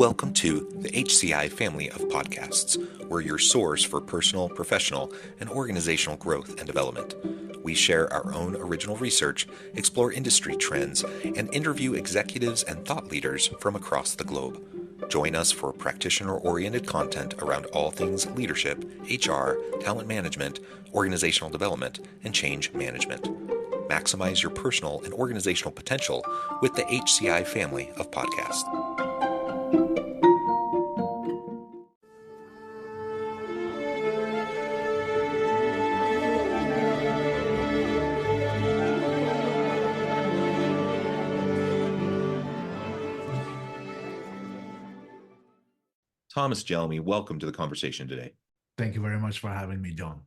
Welcome to the HCI family of podcasts. We're your source for personal, professional, and organizational growth and development. We share our own original research, explore industry trends, and interview executives and thought leaders from across the globe. Join us for practitioner-oriented content around all things leadership, HR, talent management, organizational development, and change management. Maximize your personal and organizational potential with the HCI family of podcasts. Thomas Gelmi, welcome to the conversation today. Thank you very much for having me, John.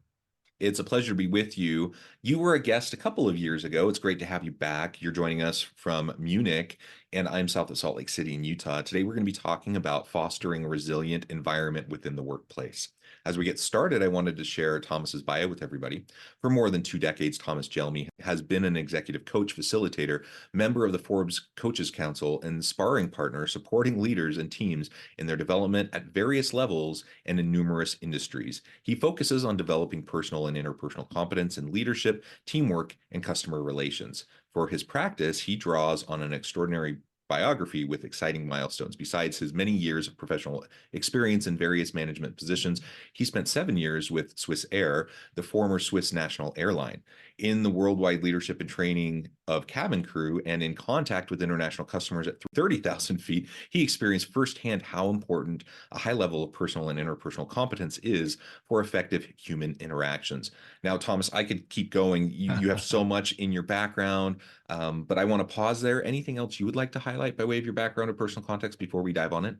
It's a pleasure to be with you. You were a guest a couple of years ago. It's great to have you back. You're joining us from Munich, and I'm south of Salt Lake City in Utah. Today, we're going to be talking about fostering a resilient environment within the workplace. As we get started, I wanted to share Thomas's bio with everybody. For more than 2 decades, Thomas Gelmi has been an executive coach facilitator, member of the Forbes Coaches Council, and sparring partner supporting leaders and teams in their development at various levels and in numerous industries. He focuses on developing personal and interpersonal competence in leadership, teamwork, and customer relations. For his practice, he draws on an extraordinary biography with exciting milestones. Besides his many years of professional experience in various management positions, he spent 7 years with Swiss Air, the former Swiss national airline, in the worldwide leadership and training of cabin crew and in contact with international customers at 30,000 feet. He experienced firsthand how important a high level of personal and interpersonal competence is for effective human interactions. Now, Thomas, I could keep going. You have so much in your background, but I want to pause there. Anything else you would like to highlight by way of your background or personal context before we dive on it?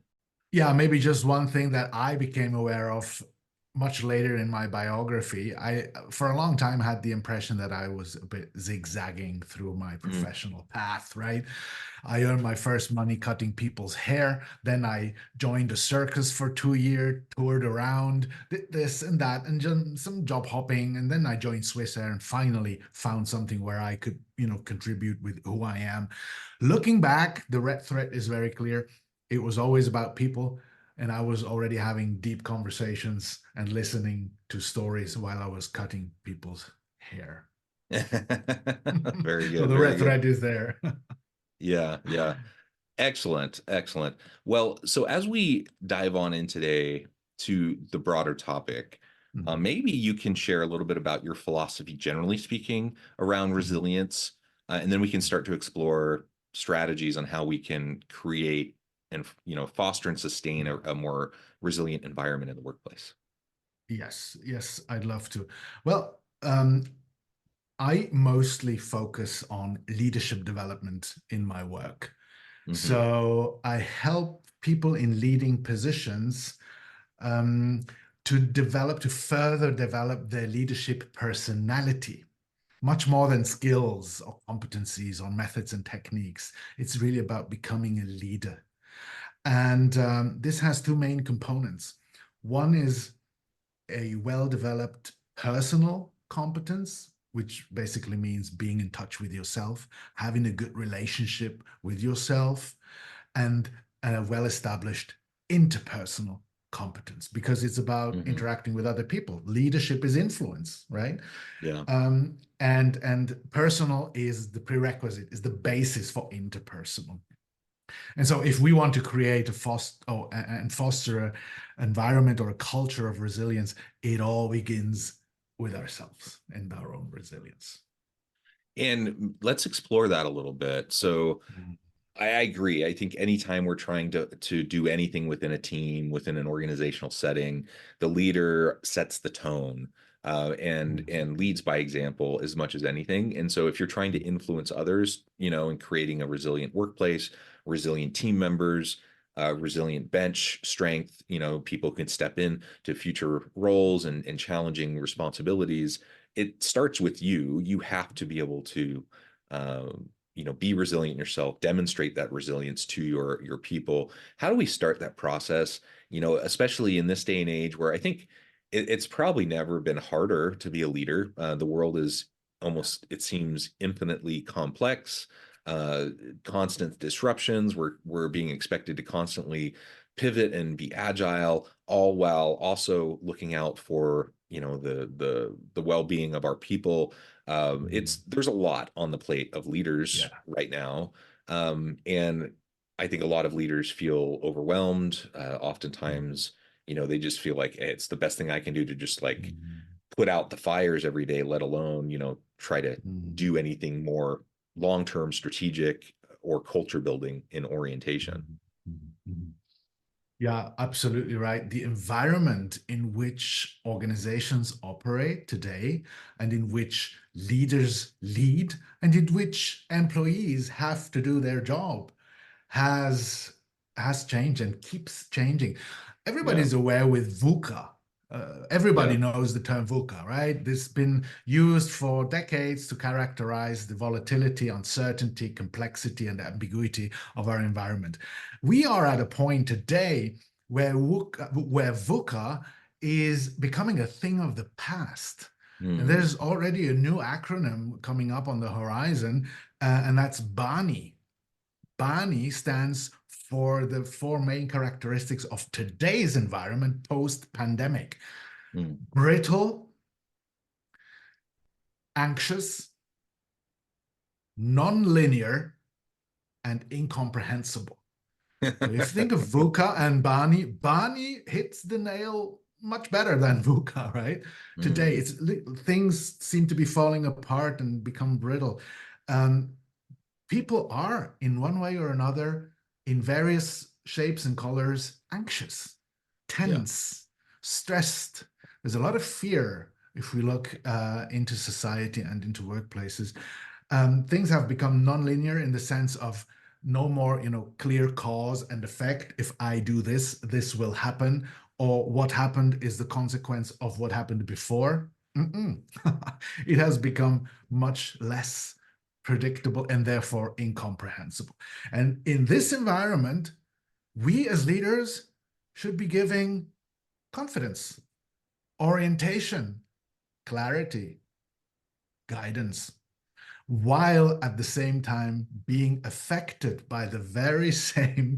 Yeah, maybe just one thing that I became aware of much later in my biography. I, for a long time, had the impression that I was a bit zigzagging through my professional path, right? I earned my first money cutting people's hair. Then I joined a circus for 2 years, toured around, did this and that, and some job hopping. And then I joined Swiss Air and finally found something where I could, contribute with who I am. Looking back, the red thread is very clear. It was always about people. And I was already having deep conversations and listening to stories while I was cutting people's hair. Very good. So the red thread is there. Yeah. Excellent. Well, so as we dive on in today to the broader topic, maybe you can share a little bit about your philosophy, generally speaking, around resilience, and then we can start to explore strategies on how we can create and foster and sustain a more resilient environment in the workplace. Yes, I'd love to. Well, I mostly focus on leadership development in my work. So I help people in leading positions to further develop their leadership personality, much more than skills or competencies or methods and techniques. It's really about becoming a leader. And this has 2 main components. One is a well-developed personal competence, which basically means being in touch with yourself, having a good relationship with yourself, and a well-established interpersonal competence, because it's about interacting with other people. Leadership is influence, right? Yeah. And personal is the prerequisite, is the basis for interpersonal. And so if we want to create and foster an environment or a culture of resilience, it all begins with ourselves and our own resilience. And let's explore that a little bit. So I agree. I think anytime we're trying to do anything within a team, within an organizational setting, the leader sets the tone and leads by example as much as anything. And so if you're trying to influence others, in creating a resilient workplace, resilient team members, resilient bench strength, people can step in to future roles and challenging responsibilities. It starts with you. You have to be able to, be resilient yourself, demonstrate that resilience to your people. How do we start that process? Especially in this day and age where I think it's probably never been harder to be a leader. The world is almost, it seems, infinitely complex. Constant disruptions. We're being expected to constantly pivot and be agile, all while also looking out for, the well-being of our people. There's a lot on the plate of leaders Yeah. right now. And I think a lot of leaders feel overwhelmed. Oftentimes, they just feel like, "Hey, it's the best thing I can do to just like Mhm. put out the fires every day, let alone, try to Mhm. do anything more long-term strategic or culture building in orientation." Mhm. Mhm. Mhm. Yeah, absolutely right. The environment in which organizations operate today and in which leaders lead and in which employees have to do their job has changed and keeps changing. Yeah. Everybody's aware with VUCA. Everybody Yeah. knows the term VUCA, right? This has been used for decades to characterize the volatility, uncertainty, complexity, and ambiguity of our environment. We are at a point today where VUCA is becoming a thing of the past. And Mm, there's already a new acronym coming up on the horizon, and that's BANI. BANI stands for the four main characteristics of today's environment post-pandemic: mm. brittle, anxious, non-linear, and incomprehensible. So if you think of VUCA and BANI, BANI hits the nail much better than VUCA, right? Today, Mm, things seem to be falling apart and become brittle. Um, People are, in one way or another, in various shapes and colors, anxious, yeah. tense, stressed. There's a lot of fear if we look into society and into workplaces. Things have become nonlinear in the sense of no more, clear cause and effect. If I do this, this will happen, or what happened is the consequence of what happened before. It has become much less predictable and therefore incomprehensible. And in this environment, we as leaders should be giving confidence, orientation, clarity, guidance, while at the same time being affected by the very same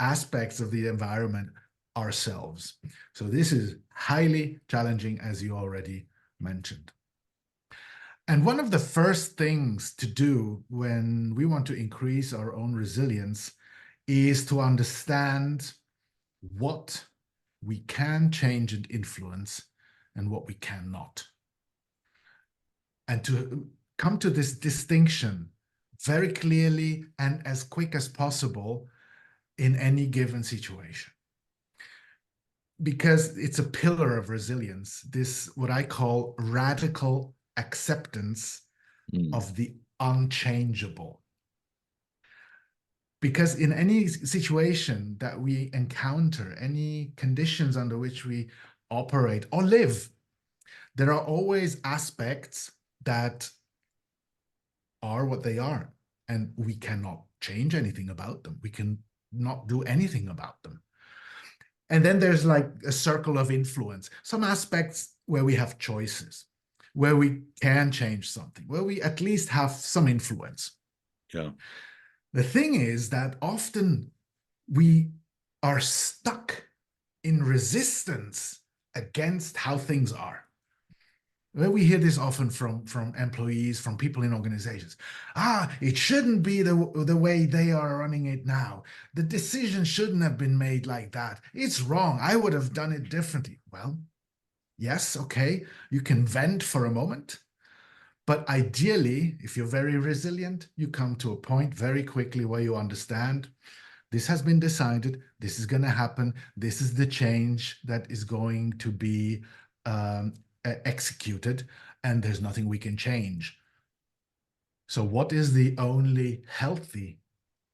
aspects of the environment ourselves. So this is highly challenging, as you already mentioned. And one of the first things to do when we want to increase our own resilience is to understand what we can change and influence and what we cannot. And to come to this distinction very clearly and as quick as possible in any given situation. Because it's a pillar of resilience, this what I call radical acceptance Mm, of the unchangeable. Because in any situation that we encounter, any conditions under which we operate or live, there are always aspects that are what they are, and we cannot change anything about them. We can not do anything about them. And then there's like a circle of influence, some aspects where we have choices, where we can change something, where we at least have some influence. yeah. The thing is that often we are stuck in resistance against how things are. Well, we hear this often from employees, from people in organizations. It shouldn't be the way they are running it now. The decision shouldn't have been made like that. It's wrong. I would have done it differently. Well, yes, okay, you can vent for a moment. But ideally, if you're very resilient, you come to a point very quickly where you understand this has been decided, this is going to happen, this is the change that is going to be executed, and there's nothing we can change. So what is the only healthy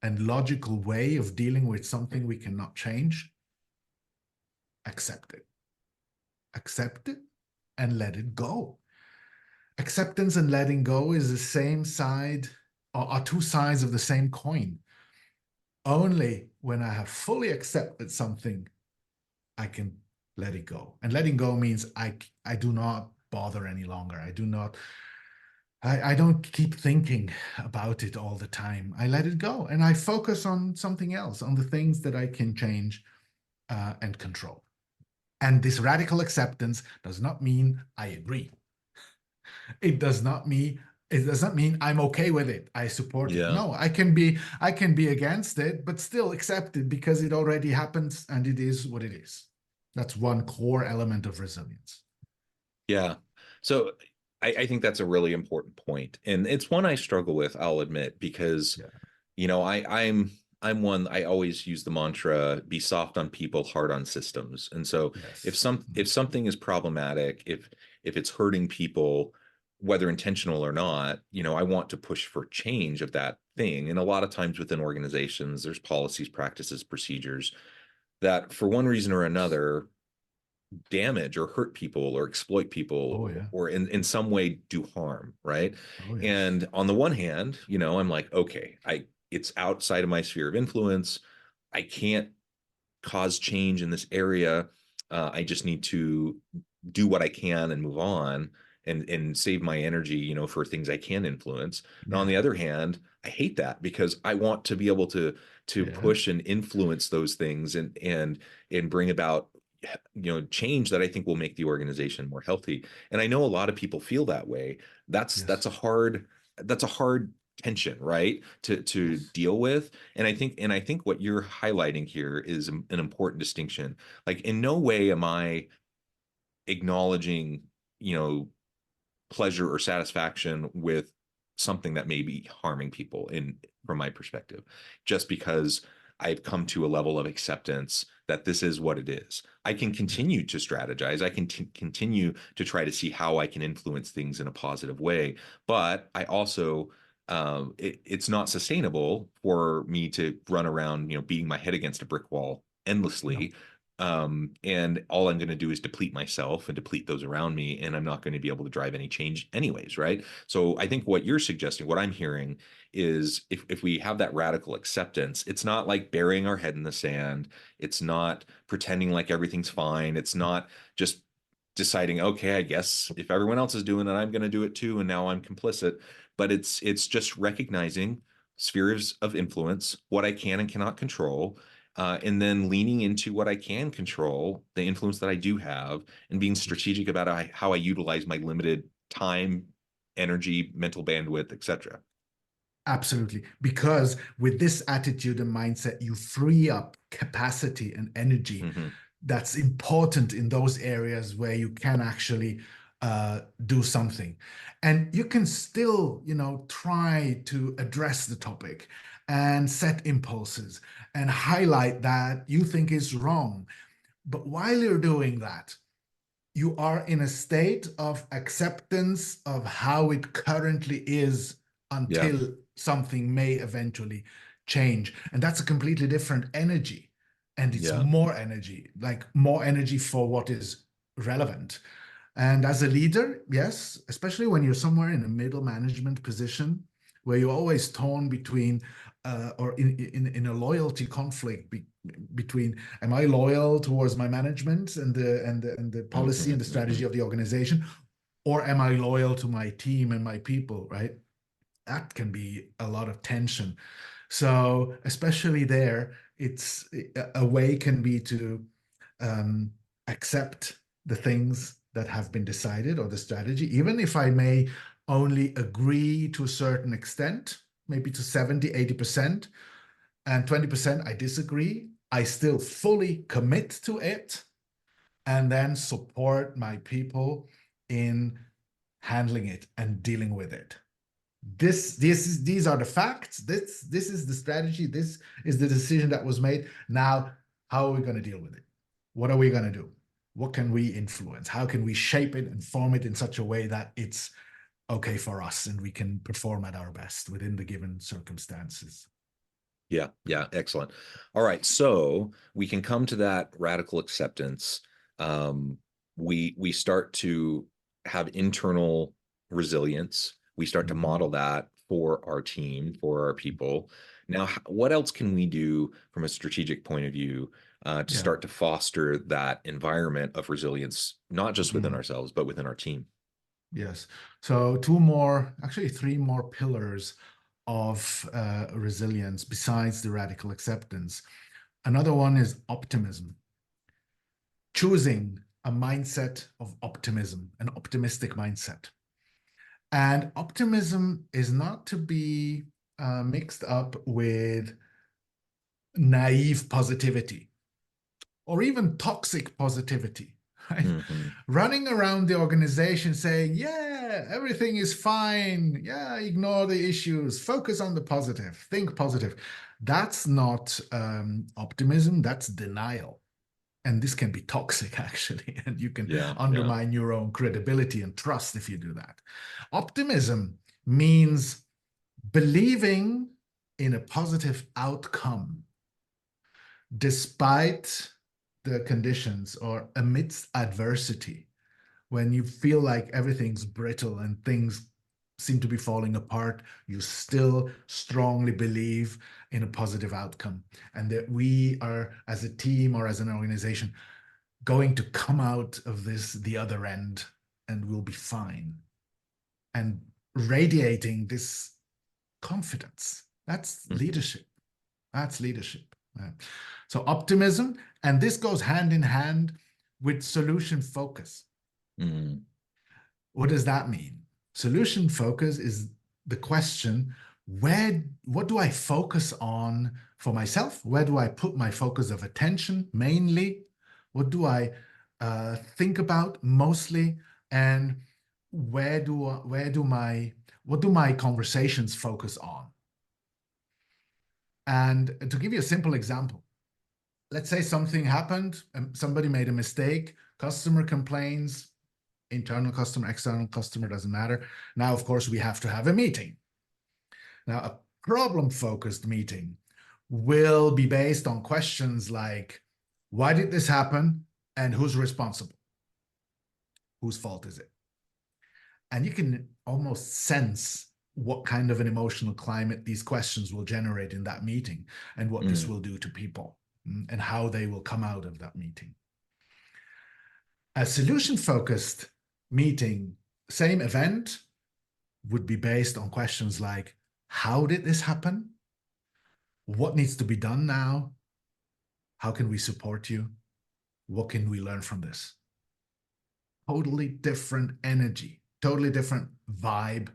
and logical way of dealing with something we cannot change? Accept it. Accept it and let it go. Acceptance and letting go is the same side, or are two sides of the same coin. Only when I have fully accepted something, I can let it go. And letting go means I do not bother any longer. I don't keep thinking about it all the time. I let it go and I focus on something else, on the things that I can change and control. And this radical acceptance does not mean I agree. It does not mean I'm okay with it. I support it. Yeah. No, I can be against it, but still accept it because it already happens and it is what it is. That's one core element of resilience. Yeah. So I think that's a really important point. And it's one I struggle with, I'll admit, because, Yeah. I'm one, I always use the mantra, be soft on people, hard on systems. And so Yes. if something is problematic, if it's hurting people, whether intentional or not, I want to push for change of that thing. And a lot of times within organizations, there's policies, practices, procedures that for one reason or another damage or hurt people or exploit Oh people yeah. or in some way do harm, right? Oh yes. And on the one hand, I'm like, okay, it's outside of my sphere of influence. I can't cause change in this area. I just need to do what I can and move on and save my energy, for things I can influence. And on the Yeah. other hand, I hate that because I want to be able to Yeah. push and influence those things and bring about change that I think will make the organization more healthy. And I know a lot of people feel that way. That's Yes. that's a hard that's a hard tension, right? To Yes. deal with. And I think what you're highlighting here is an important distinction. Like in no way am I acknowledging, you know, pleasure or satisfaction with something that may be harming people in from my perspective, just because I've come to a level of acceptance that this is what it is. I can Yes. continue to strategize. I can continue to try to see how I can influence things in a positive way. But I also, it's not sustainable for me to run around, beating my head against a brick wall No. endlessly. And all I'm going to do is deplete myself and deplete those around me, and I'm not going to be able to drive any change anyways, right? So I think what you're suggesting, what I'm hearing is if we have that radical acceptance, it's not like burying our head in the sand. It's not pretending like everything's fine. It's not just deciding, okay, I guess if everyone else is doing it, I'm going to do it too, and now I'm complicit. But it's just recognizing spheres of influence, what I can and cannot control, and then leaning into what I can control, the influence that I do have, and being strategic about how I utilize my limited time, energy, mental bandwidth, etc. Absolutely. Because with this attitude and mindset, you free up capacity and energy Mm-hmm. that's important in those areas where you can actually do something. And you can still, try to address the topic and set impulses and highlight that you think is wrong. But while you're doing that, you are in a state of acceptance of how it currently is Yeah, until something may eventually change. And that's a completely different energy. And it's yeah, more energy, like more energy for what is relevant. And as a leader, yes, especially when you're somewhere in a middle management position where you're always torn between or in a loyalty conflict between am I loyal towards my management and the policy mm-hmm, and the mm-hmm. strategy of the organization, or am I loyal to my team and my people, right? That can be a lot of tension. So especially there, it's a way can be to um, accept the things that have been decided or the strategy, even if I may only agree to a certain extent, maybe to 70, 80%, and 20% I disagree, I still fully commit to it and then support my people in handling it and dealing with it. These are the facts. This is the strategy. This is the decision that was made. Now, how are we going to deal with it? What are we going to do? What can we influence? How can we shape it and form it in such a way that it's okay for us and we can perform at our best within the given circumstances? Yeah, yeah, excellent. All right, so we can come to that radical acceptance. Um, we start to have internal resilience. We start to Mhm. model that for our team, for our people. Now, what else can we do from a strategic point of view to Yeah. start to foster that environment of resilience, not just within Mhm. ourselves, but within our team? Yes. So two more, actually three more pillars of resilience besides the radical acceptance. Another one is optimism. choosing a mindset of optimism, an optimistic mindset. And optimism is not to be mixed up with naive positivity or even toxic positivity. Right? Mm-hmm. Running around the organization saying, yeah, everything is fine. Yeah, ignore the issues. Focus on the positive. Think positive. That's not optimism. That's denial. And this can be toxic, actually. And you can Yeah. undermine your own credibility and trust if you do that. Optimism means believing in a positive outcome despite the conditions or amidst adversity, when you feel like everything's brittle and things seem to be falling apart, you still strongly believe in a positive outcome and that we are, as a team or as an organization, going to come out of this the other end and we'll be fine. And radiating this confidence, that's leadership. That's leadership. So optimism, and this goes hand in hand with solution focus. Mm-hmm. What does that mean? Solution focus is the question, what do I focus on for myself? Where do I put my focus of attention mainly? What do I think about mostly? And what do my conversations focus on? And to give you a simple example, let's say something happened, somebody made a mistake, customer complains, internal customer, external customer, doesn't matter. Now, of course, we have to have a meeting. Now, a problem-focused meeting will be based on questions like, why did this happen and who's responsible? Whose fault is it? And you can almost sense what kind of an emotional climate these questions will generate in that meeting and what this will do to people and how they will come out of that meeting. A solution-focused meeting, same event, would be based on questions like, how did this happen? What needs to be done now? How can we support you? What can we learn from this? Totally different energy, totally different vibe.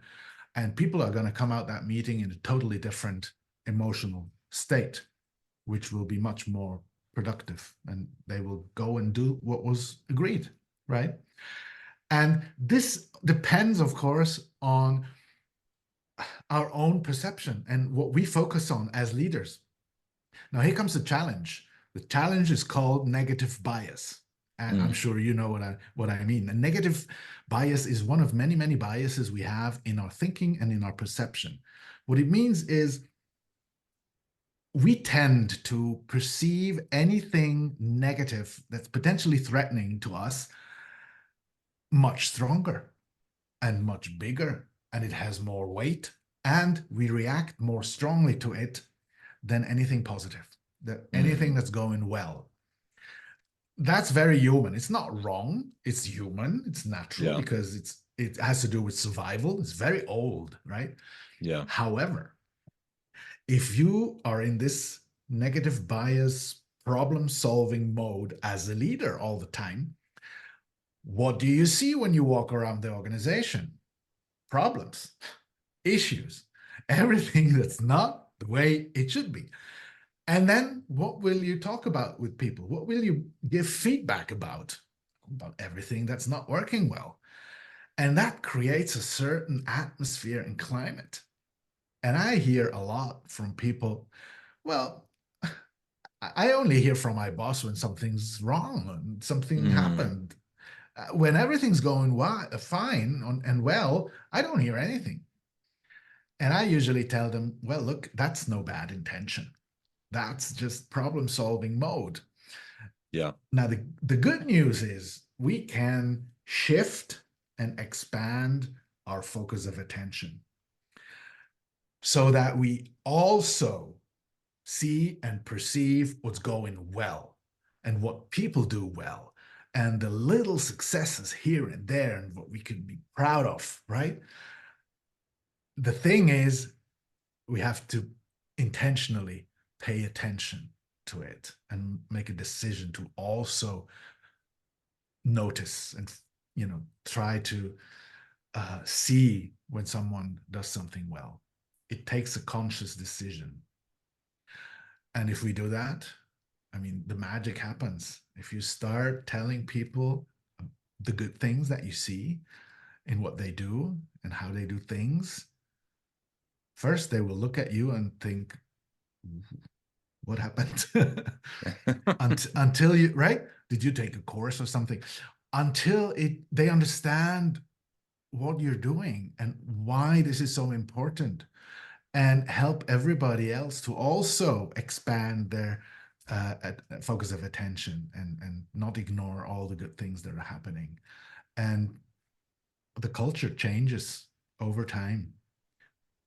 And people are going to come out that meeting in a totally different emotional state, which will be much more productive. And they will go and do what was agreed, right? And this depends, of course, on our own perception and what we focus on as leaders. Now, here comes the challenge. The challenge is called negative bias. And I'm sure you know what I mean. A negative bias is one of many, many biases we have in our thinking and in our perception. What it means is we tend to perceive anything negative that's potentially threatening to us much stronger and much bigger, and it has more weight, and we react more strongly to it than anything positive, anything that's going well. That's very human. It's not wrong. It's human. It's natural because it has to do with survival. It's very old, right? Yeah. However, if you are in this negative bias, problem-solving mode as a leader all the time, what do you see when you walk around the organization? Problems, issues, everything that's not the way it should be. And then what will you talk about with people? What will you give feedback about? About everything that's not working well. And that creates a certain atmosphere and climate. And I hear a lot from people, well, I only hear from my boss when something's wrong and something happened. When everything's going fine and well, I don't hear anything. And I usually tell them, well, look, that's no bad intention. That's just problem-solving mode. Yeah. Now, the good news is we can shift and expand our focus of attention so that we also see and perceive what's going well and what people do well and the little successes here and there and what we can be proud of, right? The thing is, we have to intentionally pay attention to it and make a decision to also notice and, try to see when someone does something well. It takes a conscious decision. And if we do that, I mean, the magic happens. If you start telling people the good things that you see in what they do and how they do things, first they will look at you and think, what happened? Until you, right? Did you take a course or something? Until they understand what you're doing and why this is so important, and help everybody else to also expand their focus of attention and not ignore all the good things that are happening. And the culture changes over time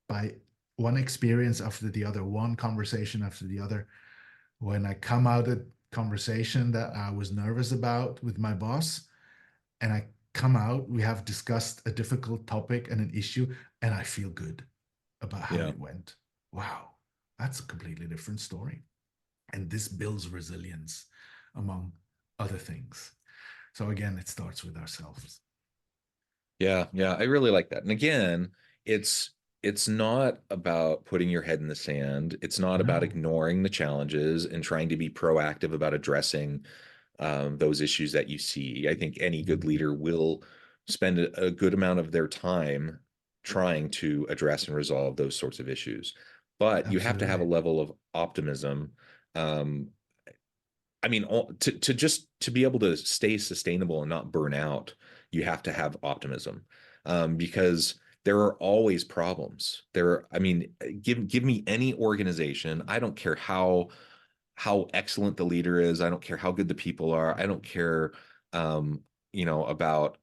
by one experience after the other, one conversation after the other. When I come out of conversation that I was nervous about with my boss, and I come out, we have discussed a difficult topic and an issue, and I feel good about how Yeah. it went. Wow, that's a completely different story. And this builds resilience, among other things. So again, it starts with ourselves. Yeah, yeah, I really like that. And again, it's it's not about putting your head in the sand. It's not about No. ignoring the challenges and trying to be proactive about addressing those issues that you see. I think any good Mhm. leader will spend a good amount of their time trying to address and resolve those sorts of issues. But you have to have a Absolutely. level of optimism. Um, I mean, to just to be able to stay sustainable and not burn out, you have to have optimism, because there are always problems. I mean, give me any organization. I don't care how excellent the leader is. I don't care how good the people are. I don't care, um, about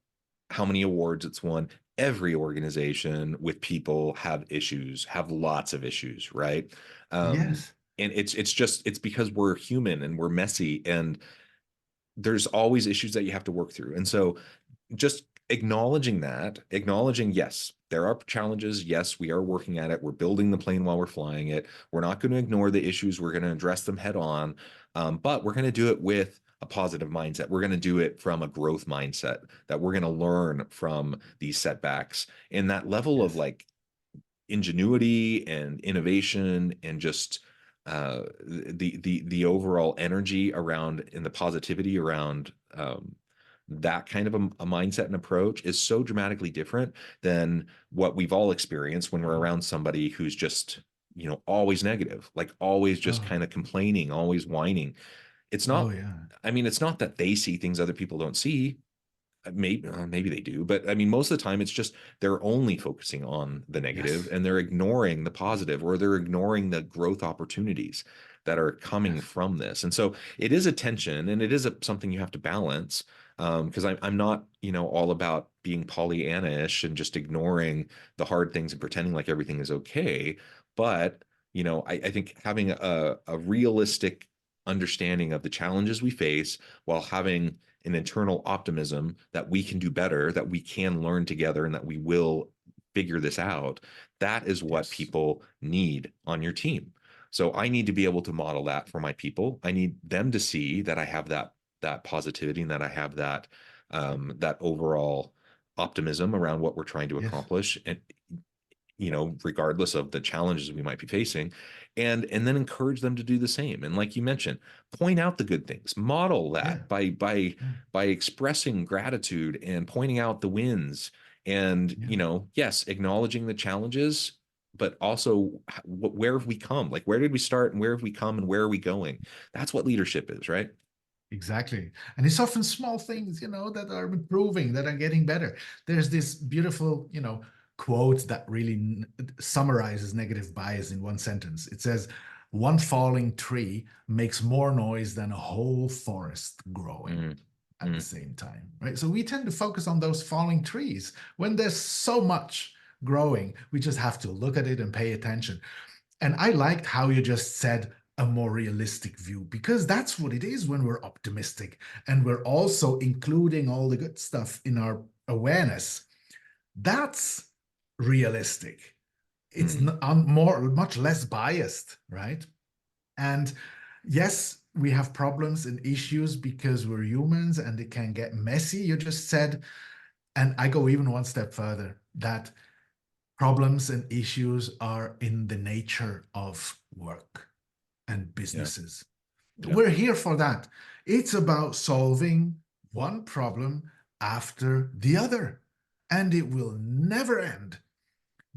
how many awards it's won. Every organization with people have issues, have lots of issues, right? Um, Yes. and it's because we're human and we're messy, and there's always issues that you have to work through. And so just acknowledging that, acknowledging, yes, there are challenges. Yes, we are working at it. We're building the plane while we're flying it. We're not going to ignore the issues. We're going to address them head on. But we're going to do it with a positive mindset. We're going to do it from a growth mindset, that we're going to learn from these setbacks. And that level of Yes. like ingenuity and innovation and just the overall energy around and the positivity around that kind of a mindset and approach is so dramatically different than what we've all experienced when we're around somebody who's just always negative, like always just Oh, kind of complaining, always whining. It's oh not, yeah. I mean, it's not that they see things other people don't see. Maybe they do, but I mean, most of the time it's just they're only focusing on the negative Yes. and they're ignoring the positive, or they're ignoring the growth opportunities that are coming Yes. from this. And so it is a tension, and it is something you have to balance, because I'm not all about being Pollyanna-ish and just ignoring the hard things and pretending like everything is okay. But I think having a realistic understanding of the challenges we face, while having an internal optimism that we can do better, that we can learn together, and that we will figure this out. That is what Yes. people need on your team. So I need to be able to model that for my people. I need them to see that I have that positivity, and that I have that overall optimism around what we're trying to Yes. accomplish, and regardless of the challenges we might be facing, and then encourage them to do the same. And like you mentioned, point out the good things, model Yeah. that by Yeah. by expressing gratitude and pointing out the wins, and Yeah. yes, acknowledging the challenges, but also where have we come? Like, where did we start, and where have we come, and where are we going? That's what leadership is, right? Exactly. And it's often small things, that are improving, that are getting better. There's this beautiful, quote that really summarizes negative bias in one sentence. It says, one falling tree makes more noise than a whole forest growing Mm, at the mm, same time, right? So we tend to focus on those falling trees when there's so much growing. We just have to look at it and pay attention. And I liked how you just said a more realistic view, because that's what it is when we're optimistic and we're also including all the good stuff in our awareness. That's realistic. It's mm. much less biased, right? And Yes, we have problems and issues because we're humans and it can get messy, you just said. And I go even one step further, that problems and issues are in the nature of work and businesses. Yeah. We're here for that. It's about solving one problem after the other, and it will never end.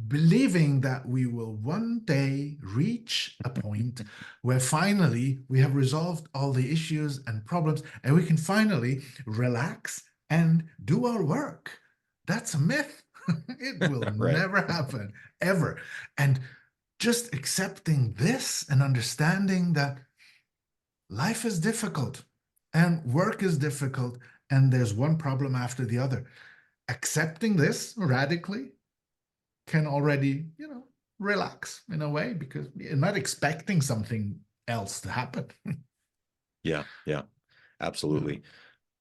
Believing that we will one day reach a point where finally we have resolved all the issues and problems and we can finally relax and do our work. That's a myth. It will Right. never happen, ever. And just accepting this and understanding that life is difficult and work is difficult and there's one problem after the other. Accepting this radically can already, relax in a way because you're not expecting something else to happen. Yeah. Absolutely.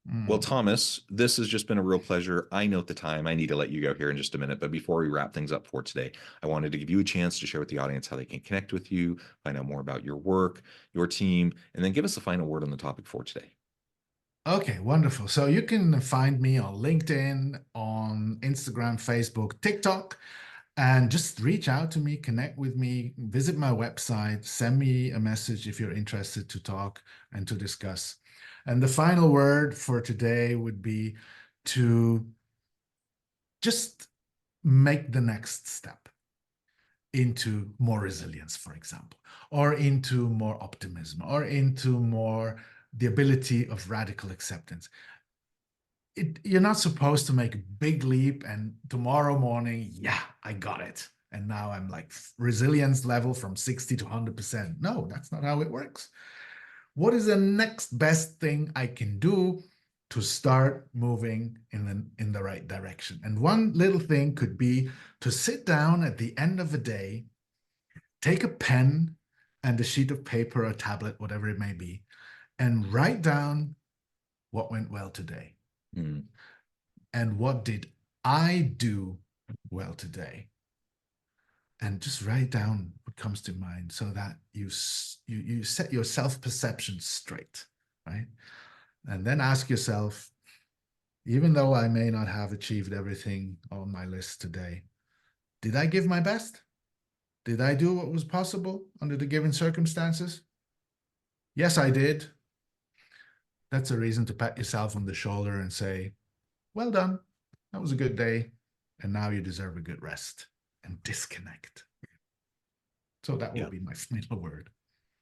Mm. Well, Thomas, this has just been a real pleasure. I note the time. I need to let you go here in just a minute. But before we wrap things up for today, I wanted to give you a chance to share with the audience how they can connect with you, find out more about your work, your team, and then give us the final word on the topic for today. Okay, wonderful. So you can find me on LinkedIn, on Instagram, Facebook, TikTok, and just reach out to me, connect with me, visit my website, send me a message if you're interested to talk and to discuss. And the final word for today would be to just make the next step into more resilience, for example, or into more optimism, or into more the ability of radical acceptance. You're not supposed to make a big leap and tomorrow morning, yeah, I got it. And now I'm like resilience level from 60 to 100%. No, that's not how it works. What is the next best thing I can do to start moving in the right direction? And one little thing could be to sit down at the end of the day, take a pen and a sheet of paper, a tablet, whatever it may be, and write down what went well today. Mm. And what did I do well today? And just write down what comes to mind so that you set your self-perception straight, right? And then ask yourself, even though I may not have achieved everything on my list today, did I give my best? Did I do what was possible under the given circumstances? Yes, I did. That's a reason to pat yourself on the shoulder and say, well done. That was a good day. And now you deserve a good rest and disconnect. So that will be my final word.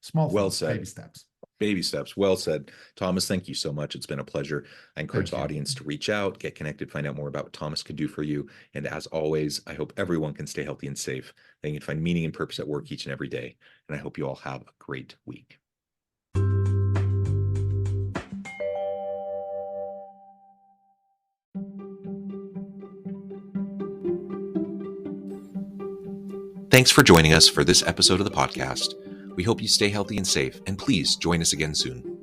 Small Well things, said. baby steps. Baby steps. Well said. Thomas, thank you so much. It's been a pleasure. I encourage Thank the you. audience to reach out, get connected, find out more about what Thomas could do for you. And as always, I hope everyone can stay healthy and safe. They can find meaning and purpose at work each and every day. And I hope you all have a great week. Thanks for joining us for this episode of the podcast. We hope you stay healthy and safe, and please join us again soon.